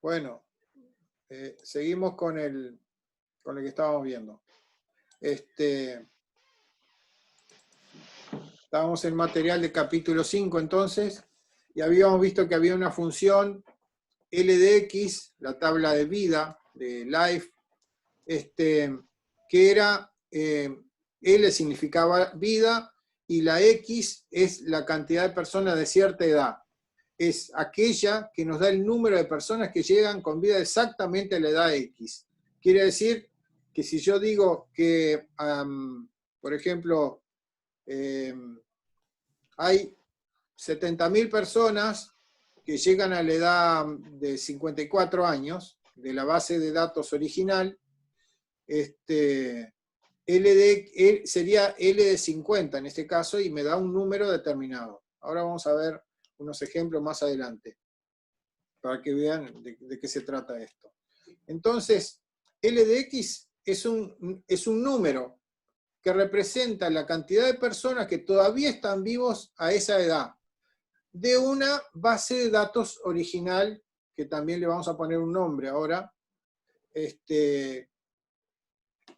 Bueno, seguimos con el que estábamos viendo. Estábamos en material de capítulo 5 entonces, y habíamos visto que había una función L de X, la tabla de vida, de life, que era, L significaba vida, y la X es la cantidad de personas de cierta edad. Es aquella que nos da el número de personas que llegan con vida exactamente a la edad X. Quiere decir que si yo digo que, por ejemplo, hay 70.000 personas que llegan a la edad de 54 años, de la base de datos original, sería L de 50 en este caso, y me da un número determinado. Ahora vamos a ver unos ejemplos más adelante, para que vean de qué se trata esto. Entonces, L de X es un número que representa la cantidad de personas que todavía están vivos a esa edad, de una base de datos original, que también le vamos a poner un nombre ahora.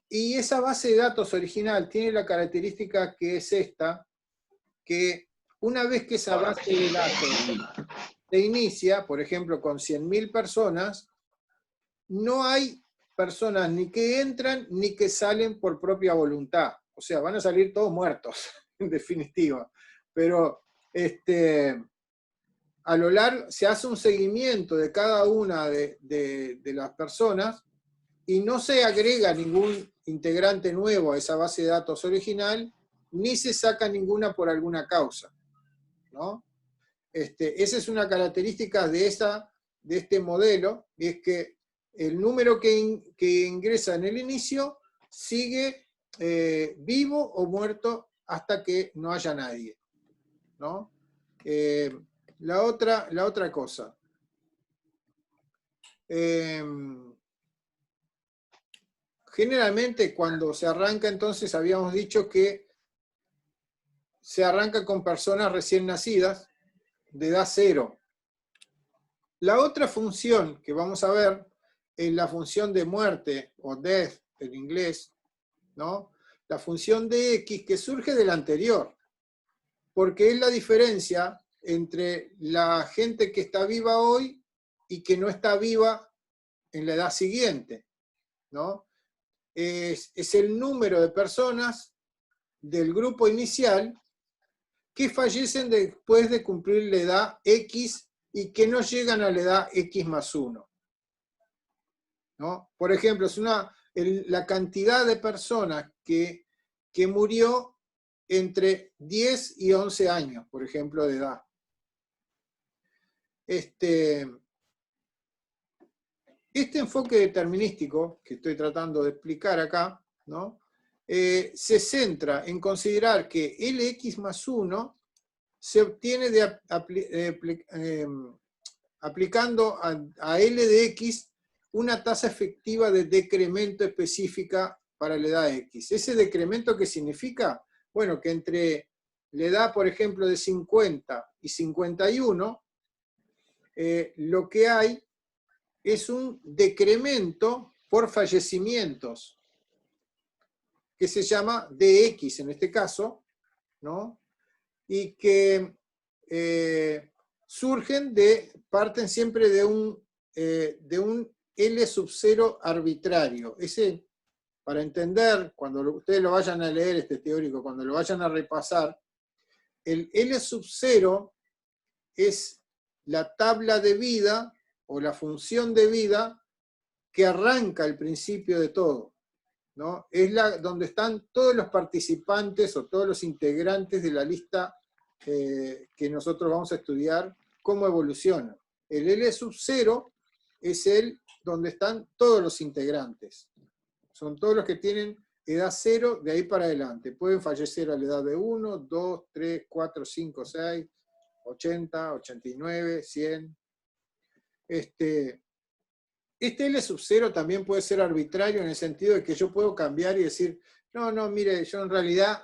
Y esa base de datos original tiene la característica que es esta, que una vez que esa base de datos se inicia, por ejemplo, con 100.000 personas, no hay personas ni que entran ni que salen por propia voluntad. O sea, van a salir todos muertos, en definitiva. Pero a lo largo se hace un seguimiento de cada una de las personas y no se agrega ningún integrante nuevo a esa base de datos original, ni se saca ninguna por alguna causa, ¿no? Esa es una característica de este modelo, y es que el número que ingresa en el inicio sigue vivo o muerto hasta que no haya nadie, ¿no? La otra cosa. Generalmente cuando se arranca, entonces habíamos dicho que se arranca con personas recién nacidas, de edad 0. La otra función que vamos a ver es la función de muerte, o death en inglés, ¿no? La función de X que surge de la anterior, porque es la diferencia entre la gente que está viva hoy y que no está viva en la edad siguiente, ¿no? Es el número de personas del grupo inicial que fallecen después de cumplir la edad X y que no llegan a la edad X más 1. ¿No? Por ejemplo, es la cantidad de personas que murió entre 10 y 11 años, por ejemplo, de edad. Este enfoque determinístico que estoy tratando de explicar acá, ¿no? Se centra en considerar que Lx más 1 se obtiene aplicando a L de X una tasa efectiva de decremento específica para la edad X. ¿Ese decremento qué significa? Bueno, que entre la edad, por ejemplo, de 50 y 51, lo que hay es un decremento por fallecimientos, que se llama dx en este caso, ¿no? Y que parten siempre de un L sub 0 arbitrario. Ese, para entender, cuando ustedes lo vayan a leer, este teórico, cuando lo vayan a repasar, el L sub 0 es la tabla de vida o la función de vida que arranca el principio de todo, ¿no? Es donde están todos los participantes o todos los integrantes de la lista que nosotros vamos a estudiar, cómo evoluciona. El L sub 0 es donde están todos los integrantes. Son todos los que tienen edad 0 de ahí para adelante. Pueden fallecer a la edad de 1, 2, 3, 4, 5, 6, 80, 89, 100. Este L sub 0 también puede ser arbitrario en el sentido de que yo puedo cambiar y decir, no, mire, yo en realidad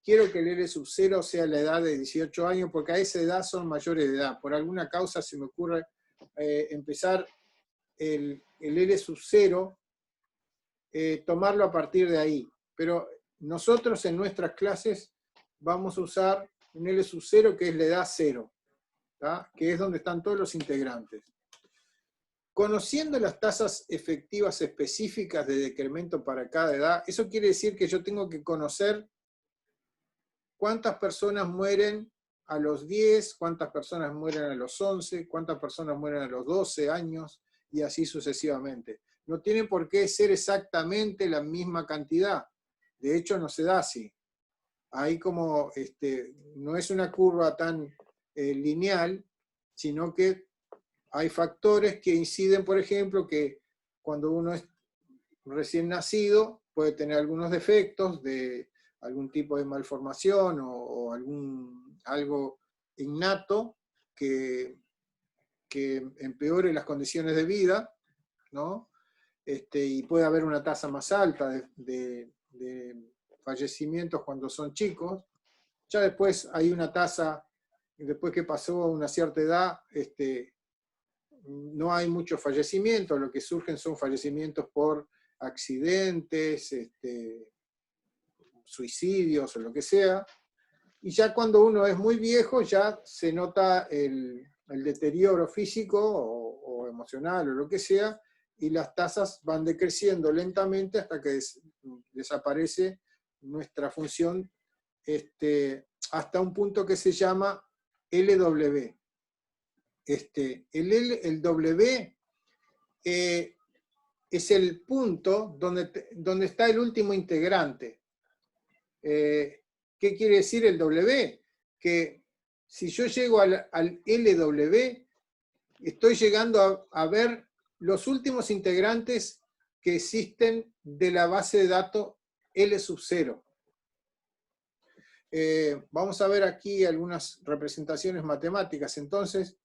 quiero que el L sub 0 sea la edad de 18 años, porque a esa edad son mayores de edad. Por alguna causa se me ocurre empezar el L sub 0, tomarlo a partir de ahí. Pero nosotros en nuestras clases vamos a usar un L sub 0 que es la edad 0, ¿tá? Que es donde están todos los integrantes. Conociendo las tasas efectivas específicas de decremento para cada edad, eso quiere decir que yo tengo que conocer cuántas personas mueren a los 10, cuántas personas mueren a los 11, cuántas personas mueren a los 12 años, y así sucesivamente. No tiene por qué ser exactamente la misma cantidad. De hecho, no se da así. Ahí como no es una curva tan lineal, sino que hay factores que inciden, por ejemplo, que cuando uno es recién nacido puede tener algunos defectos de algún tipo de malformación o algo innato que empeore las condiciones de vida, ¿no? Y puede haber una tasa más alta de fallecimientos cuando son chicos. Ya después hay una tasa, después que pasó una cierta edad, no hay muchos fallecimientos, lo que surgen son fallecimientos por accidentes, suicidios o lo que sea, y ya cuando uno es muy viejo ya se nota el deterioro físico o emocional o lo que sea, y las tasas van decreciendo lentamente hasta que desaparece nuestra función hasta un punto que se llama LW. El W es el punto donde está el último integrante. ¿Qué quiere decir el W? Que si yo llego al LW, estoy llegando a ver los últimos integrantes que existen de la base de datos L sub 0. Vamos a ver aquí algunas representaciones matemáticas. Entonces,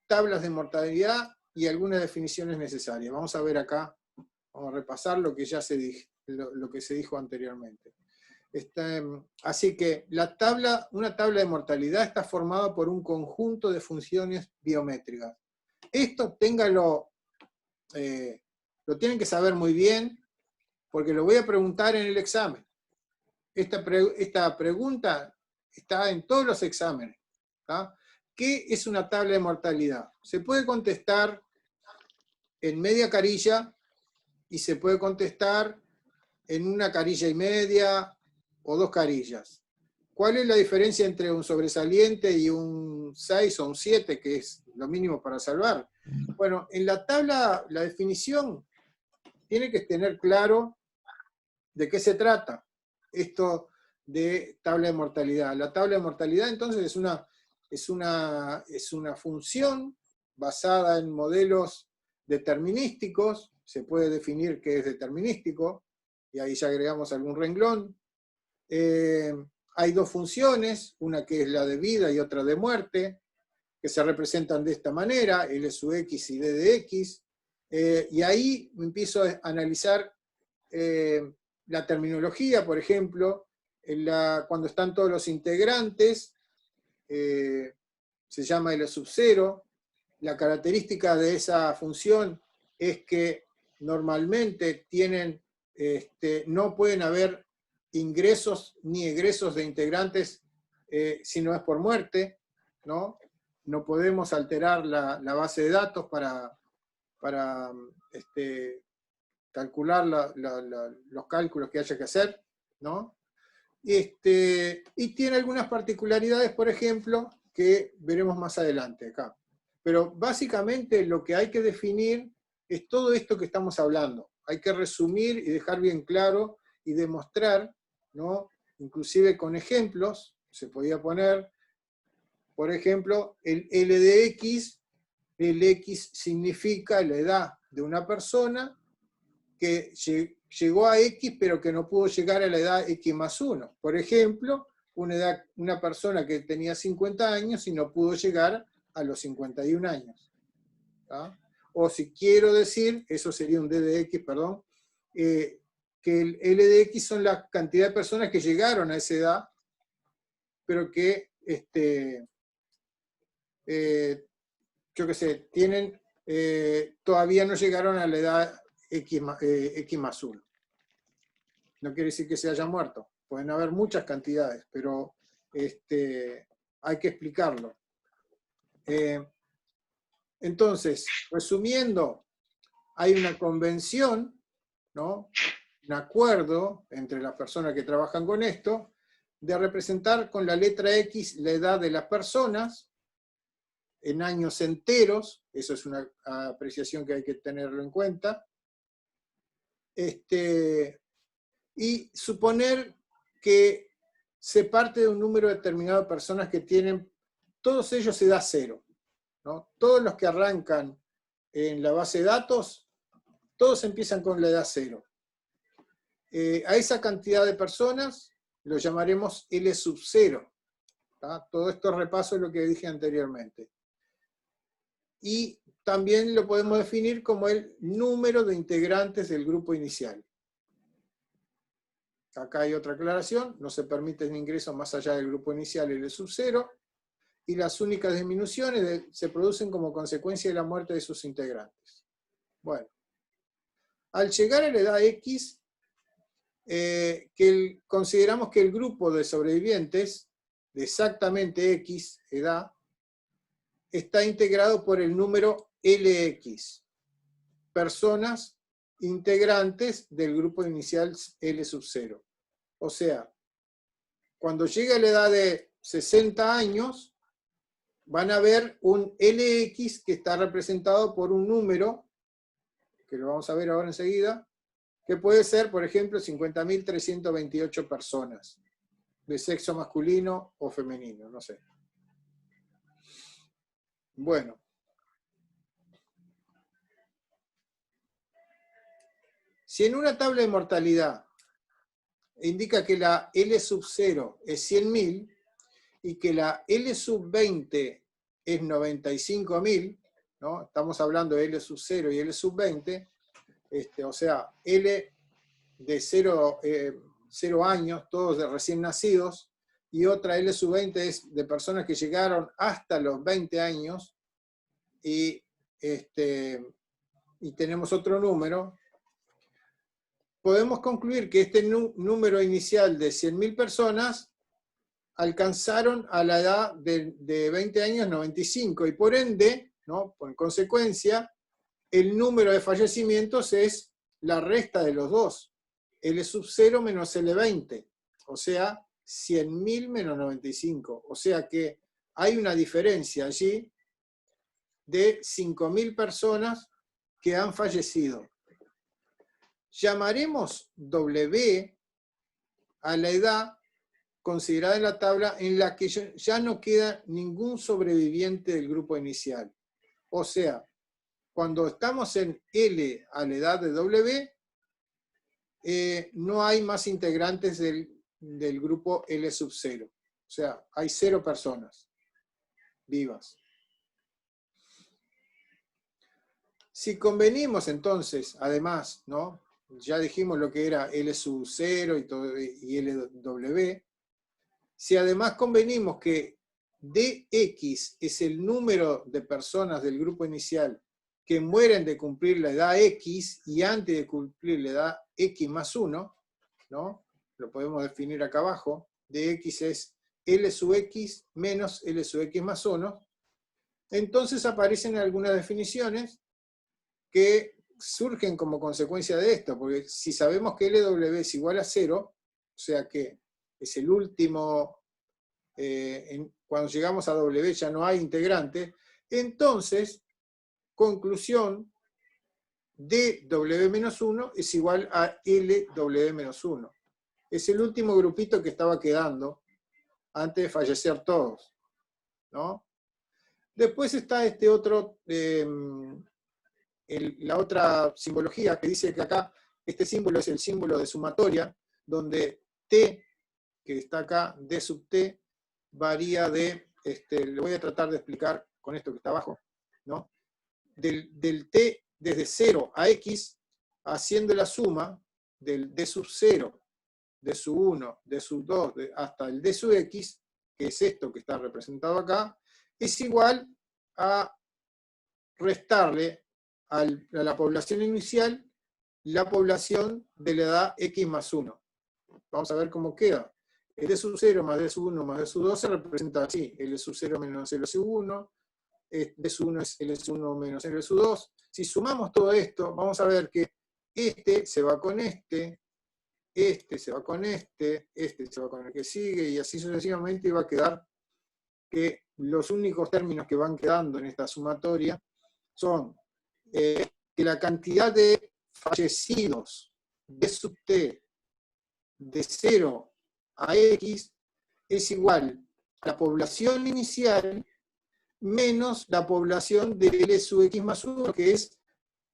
tablas de mortalidad y algunas definiciones necesarias. Vamos a ver acá, vamos a repasar lo que ya lo que se dijo anteriormente. Así que una tabla de mortalidad está formada por un conjunto de funciones biométricas. Esto lo tienen que saber muy bien, porque lo voy a preguntar en el examen. Esta pregunta está en todos los exámenes, ¿tá? ¿Qué es una tabla de mortalidad? Se puede contestar en media carilla y se puede contestar en una carilla y media o 2 carillas. ¿Cuál es la diferencia entre un sobresaliente y un 6 o un 7, que es lo mínimo para salvar? Bueno, en la tabla, la definición tiene que tener claro de qué se trata esto de tabla de mortalidad. La tabla de mortalidad entonces es una función basada en modelos determinísticos. Se puede definir qué es determinístico, y ahí ya agregamos algún renglón. Hay 2 funciones, una que es la de vida y otra de muerte, que se representan de esta manera, L sub x y D de x, y ahí empiezo a analizar la terminología. Por ejemplo, cuando están todos los integrantes, se llama L sub 0. La característica de esa función es que normalmente no pueden haber ingresos ni egresos de integrantes si no es por muerte, ¿no? No podemos alterar la base de datos para calcular los cálculos que haya que hacer, ¿no? Y tiene algunas particularidades, por ejemplo, que veremos más adelante acá. Pero básicamente lo que hay que definir es todo esto que estamos hablando. Hay que resumir y dejar bien claro y demostrar, ¿no? Inclusive con ejemplos, se podía poner, por ejemplo, el L de X. El X significa la edad de una persona que llegó a X pero que no pudo llegar a la edad X más 1. Por ejemplo, una persona que tenía 50 años y no pudo llegar a los 51 años. ¿Tá? O si quiero decir, eso sería un D de X, perdón, que el L de X son la cantidad de personas que llegaron a esa edad, pero que yo qué sé, tienen, todavía no llegaron a la edad X más 1. No quiere decir que se haya muerto. Pueden haber muchas cantidades, pero hay que explicarlo. Entonces, resumiendo, hay una convención, ¿no? Un acuerdo entre las personas que trabajan con esto, de representar con la letra X la edad de las personas en años enteros. Eso es una apreciación que hay que tenerlo en cuenta. Y suponer que se parte de un número determinado de personas que tienen, todos ellos edad 0, ¿no? Todos los que arrancan en la base de datos, todos empiezan con la edad 0. A esa cantidad de personas lo llamaremos L sub 0. ¿tá? Todo esto repaso es lo que dije anteriormente. Y también lo podemos definir como el número de integrantes del grupo inicial. Acá hay otra aclaración, no se permite el ingreso más allá del grupo inicial L sub 0, y las únicas disminuciones se producen como consecuencia de la muerte de sus integrantes. Bueno, al llegar a la edad X, consideramos que el grupo de sobrevivientes de exactamente X edad está integrado por el número LX, personas integrantes del grupo inicial L sub 0. O sea, cuando llegue a la edad de 60 años, van a ver un LX que está representado por un número, que lo vamos a ver ahora enseguida, que puede ser, por ejemplo, 50.328 personas, de sexo masculino o femenino, no sé. Bueno. Si en una tabla de mortalidad indica que la L sub 0 es 100.000 y que la L sub 20 es 95.000, ¿no? Estamos hablando de L sub 0 y L sub 20, o sea, L de 0 años, todos de recién nacidos, y otra L sub 20 es de personas que llegaron hasta los 20 años, y tenemos otro número. Podemos concluir que este número inicial de 100.000 personas alcanzaron a la edad de 20 años 95, y por ende, ¿no? Por consecuencia, el número de fallecimientos es la resta de los dos, L sub 0 menos L20, o sea, 100.000 menos 95, o sea que hay una diferencia allí de 5.000 personas que han fallecido. Llamaremos W a la edad considerada en la tabla en la que ya no queda ningún sobreviviente del grupo inicial. O sea, cuando estamos en L a la edad de W, no hay más integrantes del grupo L sub 0. O sea, hay 0 personas vivas. Si convenimos entonces, además, ¿no? Ya dijimos lo que era L sub 0 y LW. Si además convenimos que DX es el número de personas del grupo inicial que mueren de cumplir la edad X y antes de cumplir la edad X más 1, ¿no? Lo podemos definir acá abajo. DX es L sub X menos L sub X más 1. Entonces aparecen algunas definiciones que surgen como consecuencia de esto, porque si sabemos que LW es igual a 0, o sea que es el último, cuando llegamos a W ya no hay integrante, entonces, conclusión, DW-1 es igual a LW-1. Es el último grupito que estaba quedando antes de fallecer todos, ¿no? Después está este otro... la otra simbología que dice que acá este símbolo es el símbolo de sumatoria, donde T, que está acá, D sub T, varía de, lo voy a tratar de explicar con esto que está abajo, ¿no? Del T desde 0 a X, haciendo la suma del D sub 0, D sub 1, D sub 2, hasta el D sub X, que es esto que está representado acá, es igual a restarle a la población inicial la población de la edad X más 1. Vamos a ver cómo queda. El D sub 0 más D sub 1 más D sub 2 se representa así. L sub 0 menos L sub 1. D sub 1 es L sub 1 menos L sub 2. Si sumamos todo esto, vamos a ver que este se va con este se va con este se va con el que sigue, y así sucesivamente, y va a quedar que los únicos términos que van quedando en esta sumatoria son que la cantidad de fallecidos de sub t de 0 a x es igual a la población inicial menos la población de L sub x más 1, que es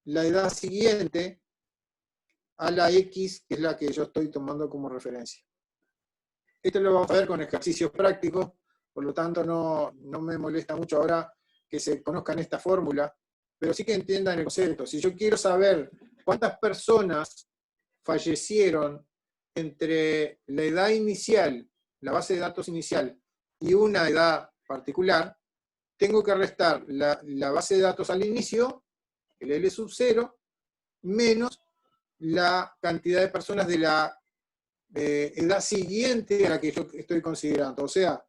la edad siguiente a la x, que es la que yo estoy tomando como referencia. Esto lo vamos a ver con ejercicios prácticos, por lo tanto no me molesta mucho ahora que se conozcan esta fórmula, pero sí que entiendan el concepto. Si yo quiero saber cuántas personas fallecieron entre la edad inicial, la base de datos inicial, y una edad particular, tengo que restar la base de datos al inicio, el L sub 0, menos la cantidad de personas de la edad siguiente a la que yo estoy considerando. O sea,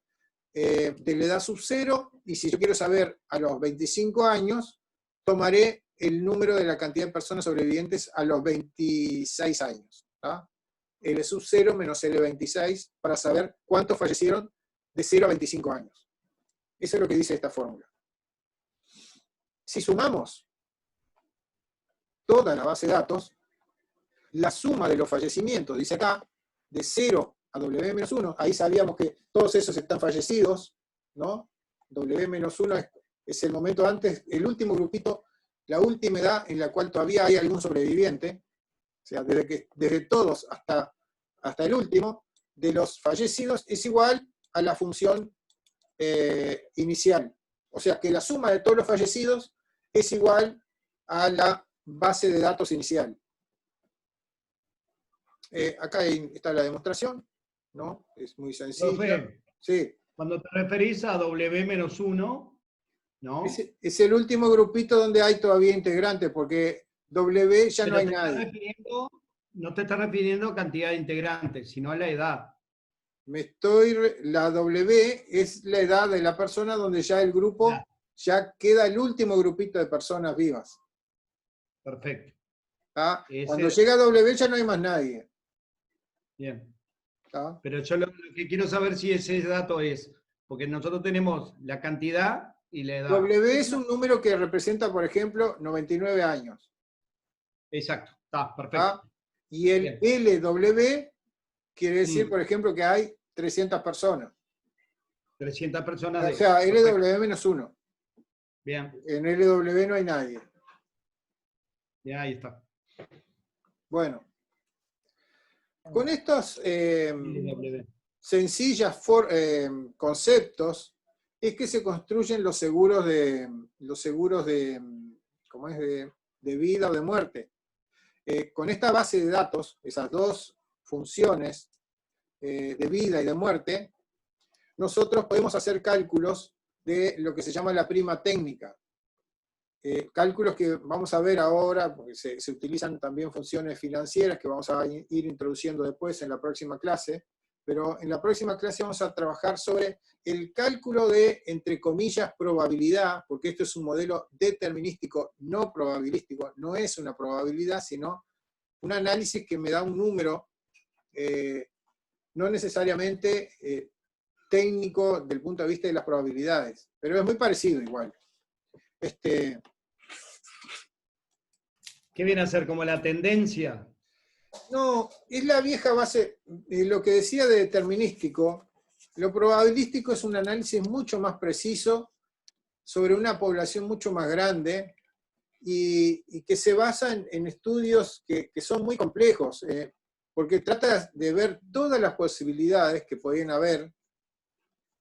de la edad sub 0, y si yo quiero saber a los 25 años, tomaré el número de la cantidad de personas sobrevivientes a los 26 años. ¿Tá? L sub 0 menos L26 para saber cuántos fallecieron de 0 a 25 años. Eso es lo que dice esta fórmula. Si sumamos toda la base de datos, la suma de los fallecimientos, dice acá, de 0 a W-1, ahí sabíamos que todos esos están fallecidos, ¿no? W-1 es el momento antes, el último grupito, la última edad en la cual todavía hay algún sobreviviente, o sea, desde todos hasta el último, de los fallecidos, es igual a la función inicial. O sea, que la suma de todos los fallecidos es igual a la base de datos inicial. Acá está la demostración, ¿no? Es muy sencilla. Profe, sí. Cuando te referís a W-1, ¿no? Es el último grupito donde hay todavía integrantes, porque W ya no hay nadie. No te estás refiriendo a cantidad de integrantes, sino a la edad. La W es la edad de la persona donde ya el grupo, ya queda el último grupito de personas vivas. Perfecto. Cuando llega W ya no hay más nadie. Bien. ¿Tá? Pero yo lo que quiero saber si ese dato es, porque nosotros tenemos la cantidad y la edad. W es un número que representa, por ejemplo, 99 años. Exacto, está, perfecto. Y el bien. LW quiere decir, por ejemplo, que hay 300 personas. 300 personas. O sea, LW menos 1. Bien. En LW no hay nadie. Ya, ahí está. Bueno. Con estos sencillos conceptos es que se construyen los seguros de ¿cómo es? De vida o de muerte. Con esta base de datos, esas dos funciones de vida y de muerte, nosotros podemos hacer cálculos de lo que se llama la prima técnica. Cálculos que vamos a ver ahora, porque se utilizan también funciones financieras que vamos a ir introduciendo después en la próxima clase, pero en la próxima clase vamos a trabajar sobre el cálculo de, entre comillas, probabilidad, porque esto es un modelo determinístico, no probabilístico, no es una probabilidad, sino un análisis que me da un número, no necesariamente técnico del punto de vista de las probabilidades, pero es muy parecido igual. ¿Qué viene a ser como la tendencia? No, es la vieja base, lo que decía de determinístico. Lo probabilístico es un análisis mucho más preciso sobre una población mucho más grande y que se basa en estudios que son muy complejos, porque trata de ver todas las posibilidades que podían haber,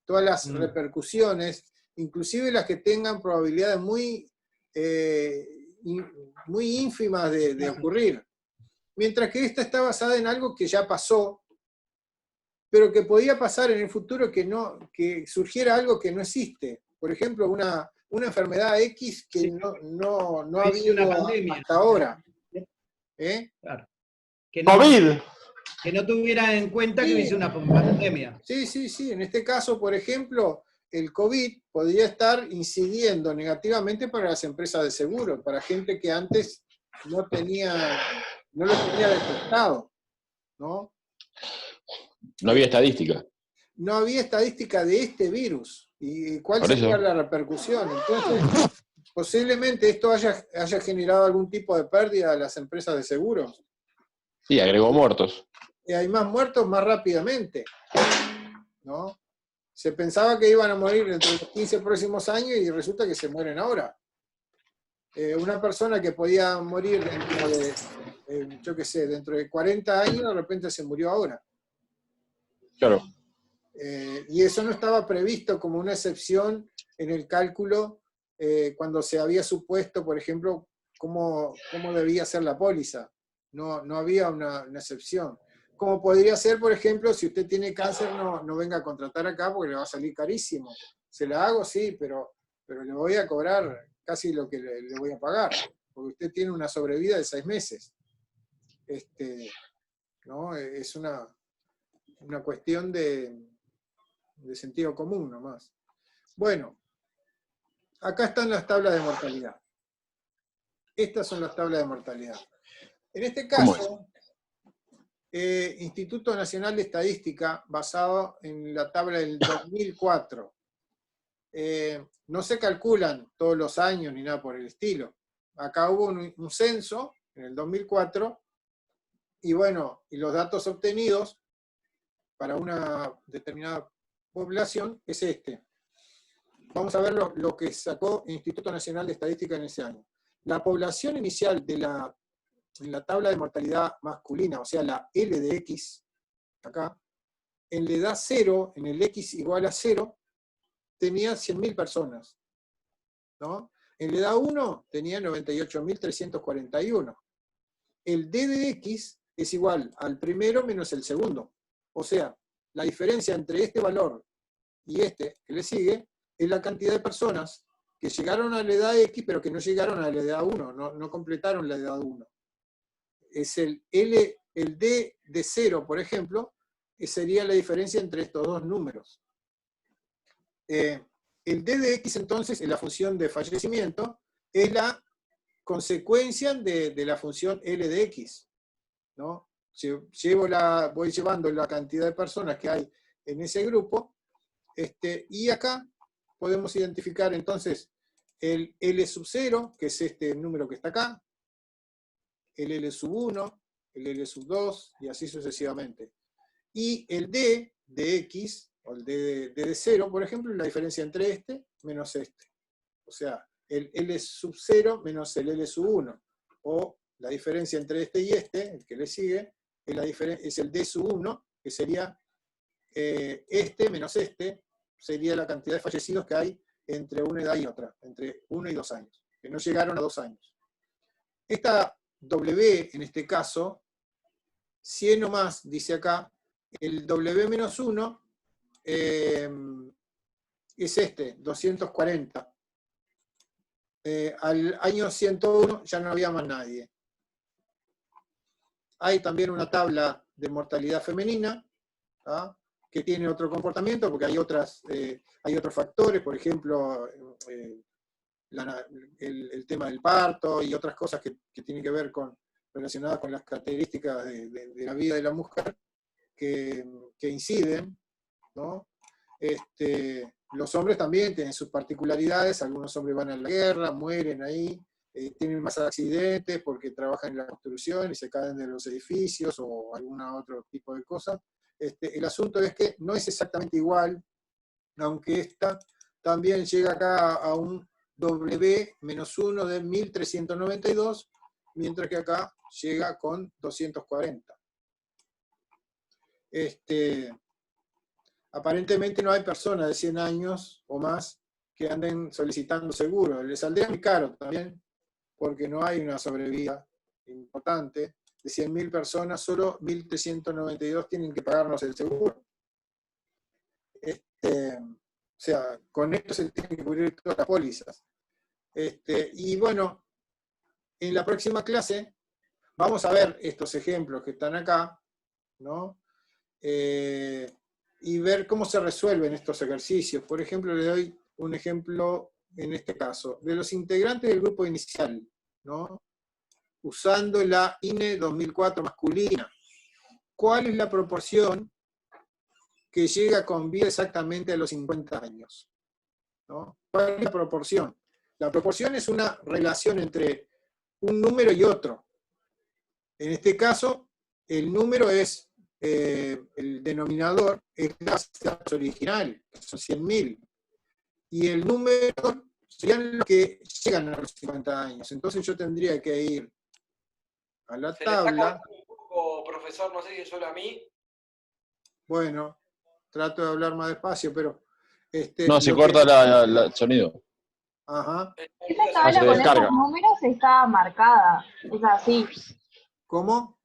todas las repercusiones, inclusive las que tengan probabilidades muy ínfimas de ocurrir. Mientras que esta está basada en algo que ya pasó, pero que podía pasar en el futuro que surgiera algo que no existe. Por ejemplo, una una enfermedad X que Sí. no ha No hice una habido pandemia. hasta ahora. Claro. COVID. Que no tuviera en cuenta que hubiese una pandemia. Sí. En este caso, por ejemplo, el COVID podría estar incidiendo negativamente para las empresas de seguro, para gente que antes no lo tenía detectado, ¿no? No había estadística. No había estadística de este virus y cuál Por sería eso. la repercusión. Entonces, posiblemente esto haya generado algún tipo de pérdida a las empresas de seguros. Sí, agregó muertos. Y hay más muertos más rápidamente, ¿no? Se pensaba que iban a morir dentro de los 15 próximos años y resulta que se mueren ahora. Una persona que podía morir dentro de, yo qué sé, dentro de 40 años, de repente se murió ahora. Claro. Y eso no estaba previsto como una excepción en el cálculo cuando se había supuesto, por ejemplo, cómo debía ser la póliza. No había una excepción. Como podría ser, por ejemplo, si usted tiene cáncer, no venga a contratar acá porque le va a salir carísimo. Se la hago, sí, pero le voy a cobrar casi lo que le voy a pagar, porque usted tiene una sobrevida de 6 meses. ¿No? Es una cuestión de sentido común nomás. Bueno, acá están las tablas de mortalidad. Estas son las tablas de mortalidad. En este caso, Instituto Nacional de Estadística, basado en la tabla del 2004. No se calculan todos los años ni nada por el estilo. Acá hubo un censo en el 2004 y bueno, y los datos obtenidos para una determinada población es este. Vamos a ver lo que sacó el Instituto Nacional de Estadística en ese año. La población inicial en la tabla de mortalidad masculina, o sea, la L de X, acá, en la edad 0, en el X igual a 0, tenía 100.000 personas, ¿no? En la edad 1 tenía 98.341. El D de X es igual al primero menos el segundo. O sea, la diferencia entre este valor y este que le sigue es la cantidad de personas que llegaron a la edad X, pero que no llegaron a la edad 1, no completaron la edad 1. Es el D de 0, por ejemplo, que sería la diferencia entre estos dos números. El D de X, entonces, en la función de fallecimiento, es la consecuencia de la función L de X, ¿no? Voy llevando la cantidad de personas que hay en ese grupo, y acá podemos identificar entonces el L sub 0, que es este número que está acá, el L sub 1, el L sub 2, y así sucesivamente. Y el D de X, o el D de 0, por ejemplo, es la diferencia entre este menos este. O sea, el L sub 0 menos el L sub 1. O la diferencia entre este y este, el que le sigue, es el D sub 1, que sería este menos este, sería la cantidad de fallecidos que hay entre una edad y otra, entre 1 y 2 años, que no llegaron a 2 años. Esta W, en este caso, 100 o más, dice acá, el W-1 es este, 240. Al año 101 ya no había más nadie. Hay también una tabla de mortalidad femenina, ¿ah? Que tiene otro comportamiento, porque hay otros factores, por ejemplo, el tema del parto y otras cosas que tienen que ver relacionadas con las características de la vida de la mujer que inciden, ¿no? Los hombres también tienen sus particularidades, algunos hombres van a la guerra, mueren ahí, tienen más accidentes porque trabajan en la construcción y se caen de los edificios o algún otro tipo de cosas. El asunto es que no es exactamente igual, aunque esta también llega acá a un W-1 de 1392, mientras que acá llega con 240. Aparentemente no hay personas de 100 años o más que anden solicitando seguro. Les saldría muy caro también, porque no hay una sobrevida importante. De 100.000 personas, solo 1.392 tienen que pagarnos el seguro. sea, con esto se tienen que cubrir todas las pólizas. Y bueno, en la próxima clase vamos a ver estos ejemplos que están acá, ¿no? Y ver cómo se resuelven estos ejercicios. Por ejemplo, le doy un ejemplo en este caso, de los integrantes del grupo inicial, ¿no? Usando la INE 2004 masculina. ¿Cuál es la proporción que llega con vida exactamente a los 50 años? ¿No? ¿Cuál es la proporción? La proporción es una relación entre un número y otro. En este caso, el número es, el denominador es la base de datos original, que son 100.000. Y el número serían los que llegan a los 50 años. Entonces yo tendría que ir a la Se le está tabla. cortando un poco, profesor, no sé si es solo a mí. Bueno, trato de hablar más despacio, pero... No, se corta el sonido. Ajá. Esa Ah, se tabla con descarga. esos números está marcada, es así. ¿Cómo?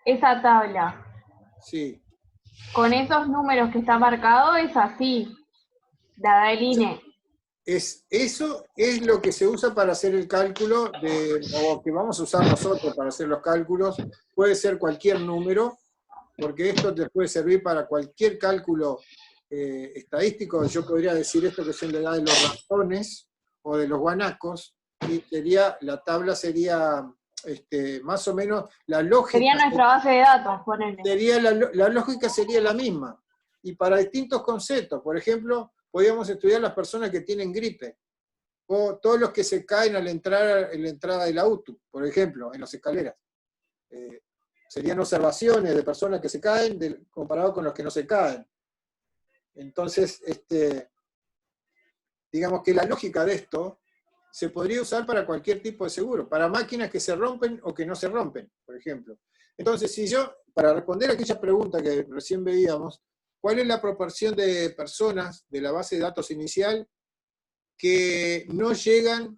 Esa tabla Sí. con esos números que está marcado es así, la del INE. Eso es lo que se usa para hacer el cálculo, o que vamos a usar nosotros para hacer los cálculos. Puede ser cualquier número, porque esto te puede servir para cualquier cálculo estadístico. Yo podría decir esto que son la edad de los ratones o de los guanacos, y la tabla sería más o menos la lógica. Sería nuestra base de datos, ponele. La lógica sería la misma. Y para distintos conceptos, por ejemplo, podríamos estudiar las personas que tienen gripe, o todos los que se caen al entrar en la entrada del auto, por ejemplo, en las escaleras. Serían observaciones de personas que se caen comparado con los que no se caen. Entonces, digamos que la lógica de esto se podría usar para cualquier tipo de seguro, para máquinas que se rompen o que no se rompen, por ejemplo. Entonces, si yo, para responder a aquella pregunta que recién veíamos, ¿cuál es la proporción de personas de la base de datos inicial que llegan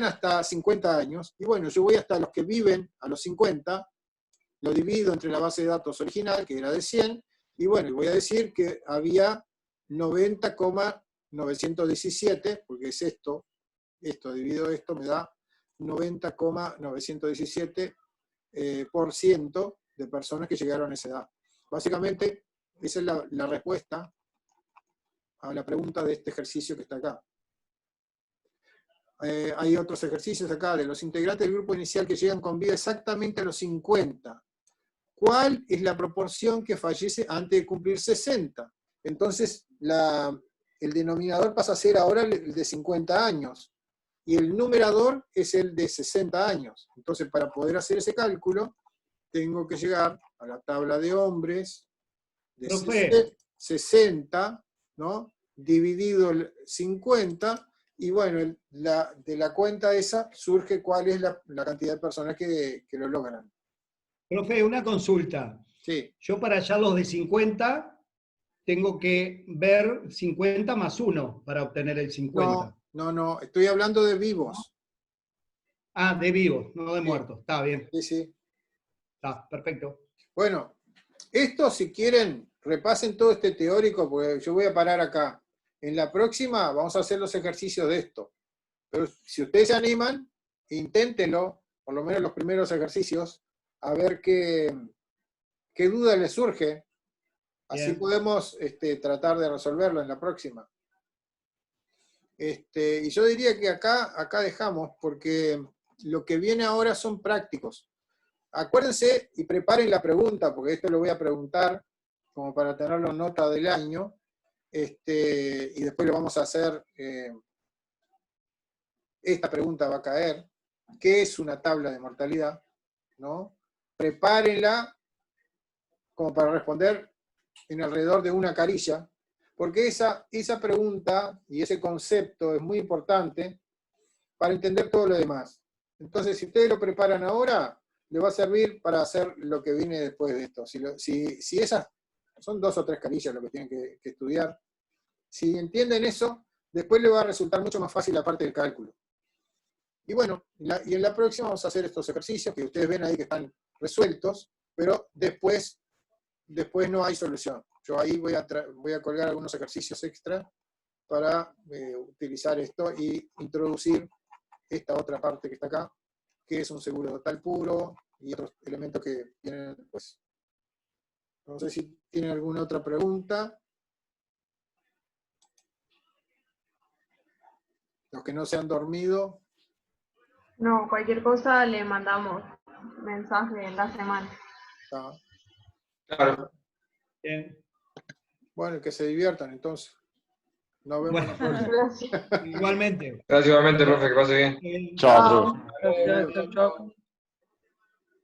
hasta 50 años? Y bueno, yo voy hasta los que viven a los 50, lo divido entre la base de datos original, que era de 100, y bueno, voy a decir que había 90,917, porque es esto dividido esto me da 90,917 por ciento de personas que llegaron a esa edad. Básicamente, esa es la respuesta a la pregunta de este ejercicio que está acá. Hay otros ejercicios acá de los integrantes del grupo inicial que llegan con vida exactamente a los 50. ¿Cuál es la proporción que fallece antes de cumplir 60? Entonces, el denominador pasa a ser ahora el de 50 años. Y el numerador es el de 60 años. Entonces, para poder hacer ese cálculo, tengo que llegar a la tabla de hombres de 60, ¿no? Dividido el 50, y bueno, de la cuenta esa surge cuál es la cantidad de personas que lo logran. Profe, una consulta. Sí. Yo para allá los de 50 tengo que ver 50 más 1 para obtener el 50. No, estoy hablando de vivos. Ah, de vivos, no de Sí. muertos. Está bien. Sí. Está, perfecto. Bueno, esto si quieren, repasen todo este teórico, porque yo voy a parar acá. En la próxima vamos a hacer los ejercicios de esto. Pero si ustedes se animan, inténtenlo, por lo menos los primeros ejercicios, a ver qué duda les surge. Así Bien. podemos tratar de resolverlo en la próxima. Y yo diría que acá dejamos, porque lo que viene ahora son prácticos. Acuérdense y preparen la pregunta, porque esto lo voy a preguntar como para tenerlo en nota del año, y después lo vamos a hacer, esta pregunta va a caer, ¿qué es una tabla de mortalidad? ¿No? Prepárenla como para responder en alrededor de una carilla, porque esa pregunta y ese concepto es muy importante para entender todo lo demás. Entonces, si ustedes lo preparan ahora, le va a servir para hacer lo que viene después de esto. Si esas son 2 o 3 carillas lo que tienen que estudiar, si entienden eso, después les va a resultar mucho más fácil la parte del cálculo. Y bueno, y en la próxima vamos a hacer estos ejercicios que ustedes ven ahí que están resueltos, pero después no hay solución. Yo ahí voy a colgar algunos ejercicios extra para utilizar esto y introducir esta otra parte que está acá, que es un seguro total puro y otros elementos que vienen después. No sé si tienen alguna otra pregunta. Los que no se han dormido. No, cualquier cosa le mandamos mensaje en la semana. Está. Claro. Bien. Bueno, que se diviertan entonces. Nos vemos la próxima. Gracias. Igualmente. Gracias igualmente, profe, que pase bien. Bien. Chao, profe. Chao. Gracias, chao, chao.